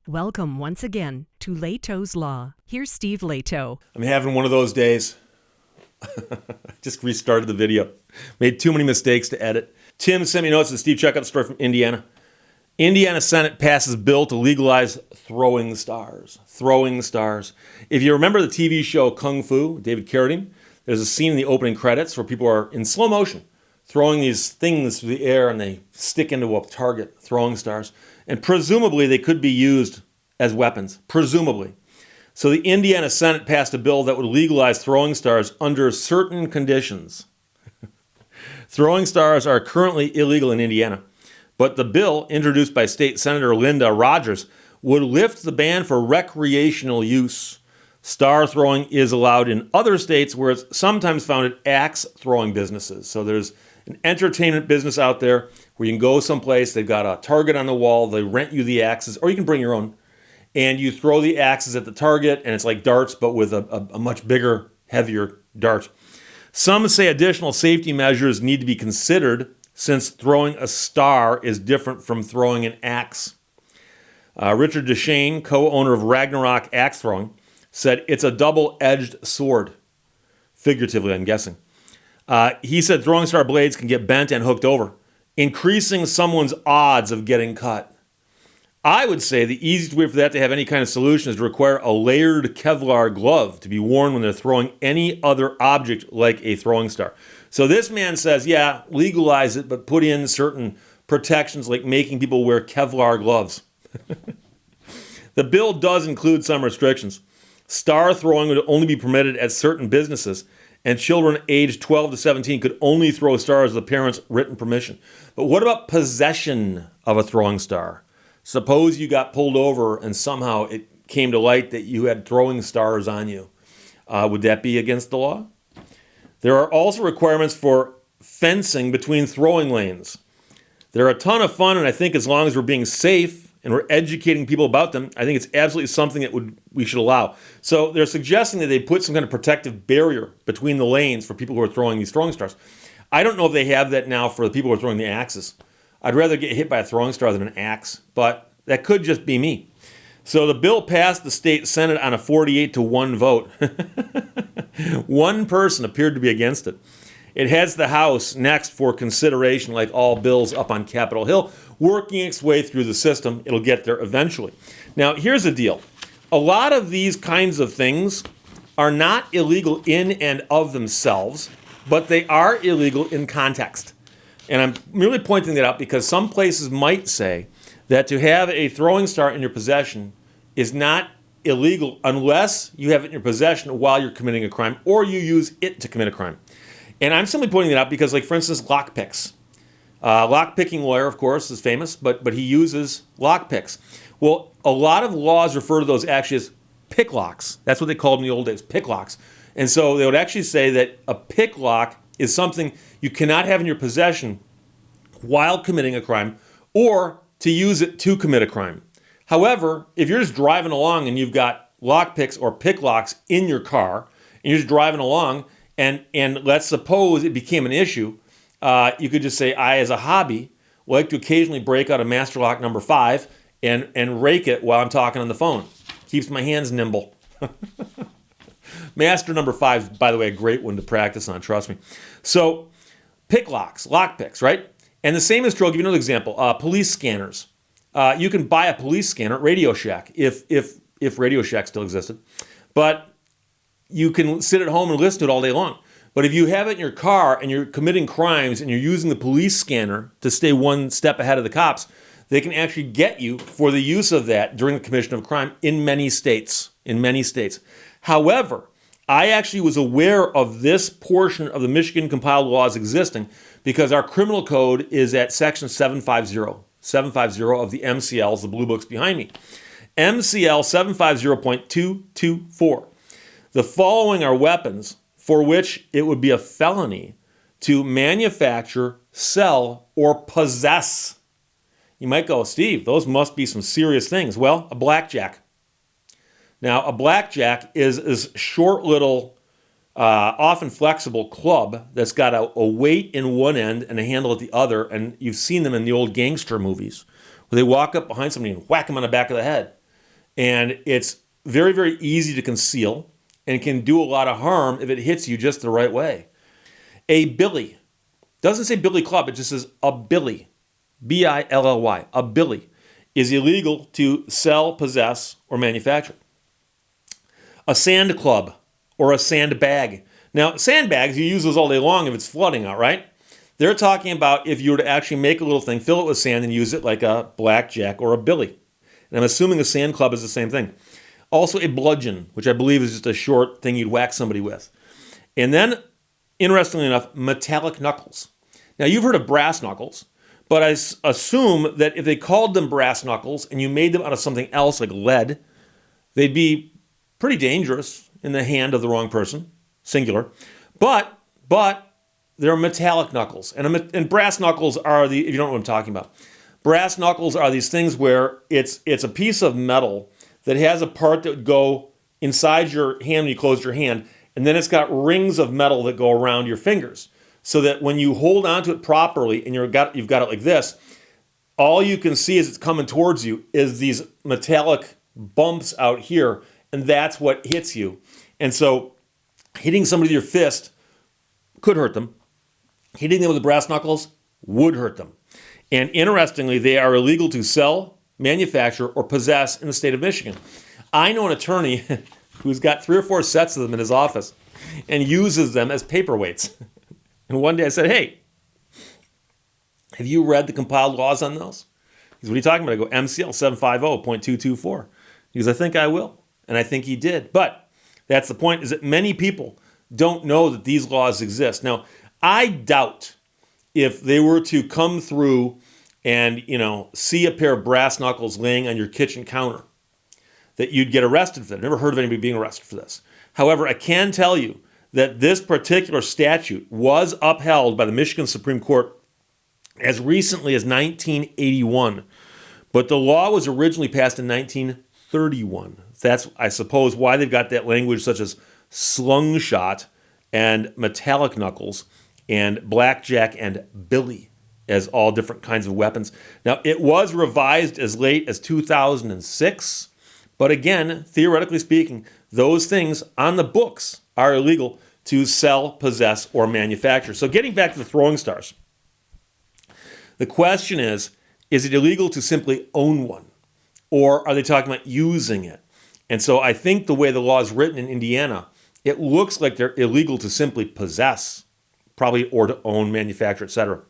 Welcome once again to Lehto's Law. Here's Steve Lehto. I'm having one of those days. I just restarted the video. Made too many mistakes to edit. Tim sent me notes. Steve, check out the story from Indiana. Indiana Senate passes bill to legalize throwing stars. Throwing stars. If you remember the TV show Kung Fu, David Carradine, there's a scene in the opening credits where people are in slow motion throwing these things through the air and they stick into a target, throwing stars. And presumably they could be used as weapons. Presumably. So the Indiana Senate passed a bill that would legalize throwing stars under certain conditions. Throwing stars are currently illegal in Indiana, but the bill, introduced by State Senator Linda Rogers, would lift the ban for recreational use. Star throwing is allowed in other states where it's sometimes found at axe throwing businesses. So there's an entertainment business out there where you can go someplace, they've got a target on the wall, they rent you the axes, or you can bring your own, and you throw the axes at the target, and it's like darts, but with a much bigger, heavier dart. Some say additional safety measures need to be considered since throwing a star is different from throwing an axe. Richard Deshane, co-owner of Ragnarok Axe Throwing, said it's a double-edged sword. Figuratively, I'm guessing. He said throwing star blades can get bent and hooked over, increasing someone's odds of getting cut. I would say the easiest way for that to have any kind of solution is to require a layered Kevlar glove to be worn when they're throwing any other object like a throwing star. So this man says, yeah, legalize it, but put in certain protections like making people wear Kevlar gloves. The bill does include some restrictions. Star throwing would only be permitted at certain businesses, and children aged 12 to 17 could only throw stars with the parents' written permission. But what about possession of a throwing star? Suppose you got pulled over and somehow it came to light that you had throwing stars on you. Would that be against the law? There are also requirements for fencing between throwing lanes. They're a ton of fun, and I think as long as we're being safe and we're educating people about them, I think it's absolutely something that we should allow. So they're suggesting that they put some kind of protective barrier between the lanes for people who are throwing these throwing stars. I don't know if they have that now for the people who are throwing the axes. I'd rather get hit by a throwing star than an axe, but that could just be me. So the bill passed the state Senate on a 48-1 vote. One person appeared to be against it. It heads the House next for consideration, like all bills up on Capitol Hill, working its way through the system. It'll get there eventually. Now, here's the deal. A lot of these kinds of things are not illegal in and of themselves, but they are illegal in context. And I'm merely pointing that out because some places might say that to have a throwing star in your possession is not illegal unless you have it in your possession while you're committing a crime or you use it to commit a crime. And I'm simply pointing that out because, like, for instance, lockpicks. Lockpicking lawyer, of course, is famous, but he uses lockpicks. Well, a lot of laws refer to those actually as pick locks. That's what they called them in the old days, pick locks. And so they would actually say that a pick lock is something you cannot have in your possession while committing a crime or to use it to commit a crime. However, if you're just driving along and you've got lockpicks or pick locks in your car and you're just driving along and let's suppose it became an issue, you could just say, I, as a hobby, like to occasionally break out a Master Lock number 5 and rake it while I'm talking on the phone. Keeps my hands nimble. Master number 5 is, by the way, a great one to practice on, trust me. So, pick locks, lock picks, right? And the same is true, I'll give you another example, police scanners. You can buy a police scanner at Radio Shack, if Radio Shack still existed. But you can sit at home and listen to it all day long. But if you have it in your car and you're committing crimes and you're using the police scanner to stay one step ahead of the cops, they can actually get you for the use of that during the commission of a crime in many states. However, I actually was aware of this portion of the Michigan compiled laws existing because our criminal code is at section 750 of the MCLs, the blue books behind me. MCL 750.224. The following are weapons for which it would be a felony to manufacture, sell, or possess. You might go, Steve, those must be some serious things. Well, a blackjack. Now, a blackjack is this short little, often flexible club that's got a weight in one end and a handle at the other, and you've seen them in the old gangster movies, where they walk up behind somebody and whack them on the back of the head. And it's very, very easy to conceal and can do a lot of harm if it hits you just the right way. A billy. Doesn't say billy club, it just says a billy. B-I-L-L-Y. A billy is illegal to sell, possess, or manufacture. A sand club or a sandbag. Now, sandbags, you use those all day long if it's flooding out, right? They're talking about if you were to actually make a little thing, fill it with sand, and use it like a blackjack or a billy. And I'm assuming a sand club is the same thing. Also a bludgeon, which I believe is just a short thing you'd whack somebody with. And then, interestingly enough, metallic knuckles. Now, you've heard of brass knuckles, but I assume that if they called them brass knuckles and you made them out of something else like lead, they'd be pretty dangerous in the hand of the wrong person, singular. But they're metallic knuckles. And brass knuckles are if you don't know what I'm talking about, brass knuckles are these things where it's a piece of metal that has a part that would go inside your hand when you close your hand, and then it's got rings of metal that go around your fingers, so that when you hold onto it properly and you've got it like this, all you can see as it's coming towards you is these metallic bumps out here, and that's what hits you. And so hitting somebody with your fist could hurt them. Hitting them with the brass knuckles would hurt them. And interestingly, they are illegal to sell, manufacture, or possess in the state of Michigan. I know an attorney who's got 3 or 4 sets of them in his office and uses them as paperweights. And one day I said, hey, have you read the compiled laws on those? He goes, what are you talking about? I go, MCL 750.224. He goes, I think I will. And I think he did. But that's the point, is that many people don't know that these laws exist. Now, I doubt if they were to come through and, see a pair of brass knuckles laying on your kitchen counter, that you'd get arrested for that. I've never heard of anybody being arrested for this. However, I can tell you that this particular statute was upheld by the Michigan Supreme Court as recently as 1981. But the law was originally passed in 1931. That's, I suppose, why they've got that language such as slungshot and metallic knuckles and blackjack and billy as all different kinds of weapons. Now, it was revised as late as 2006, but again, theoretically speaking, those things on the books are illegal to sell, possess, or manufacture. So getting back to the throwing stars, the question is it illegal to simply own one? Or are they talking about using it? And so I think the way the law is written in Indiana, it looks like they're illegal to simply possess, probably, or to own, manufacture, etc.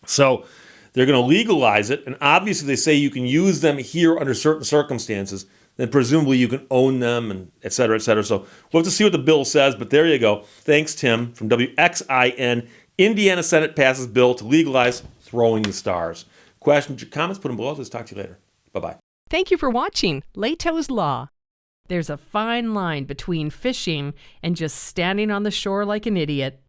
So they're going to legalize it, and obviously they say you can use them here under certain circumstances, then presumably you can own them, and et cetera, et cetera. So we'll have to see what the bill says, but there you go. Thanks, Tim, from WXIN. Indiana Senate passes bill to legalize throwing the stars. Questions or comments, put them below. Let's talk to you later. Bye-bye. Thank you for watching Lehto's Law. There's a fine line between fishing and just standing on the shore like an idiot.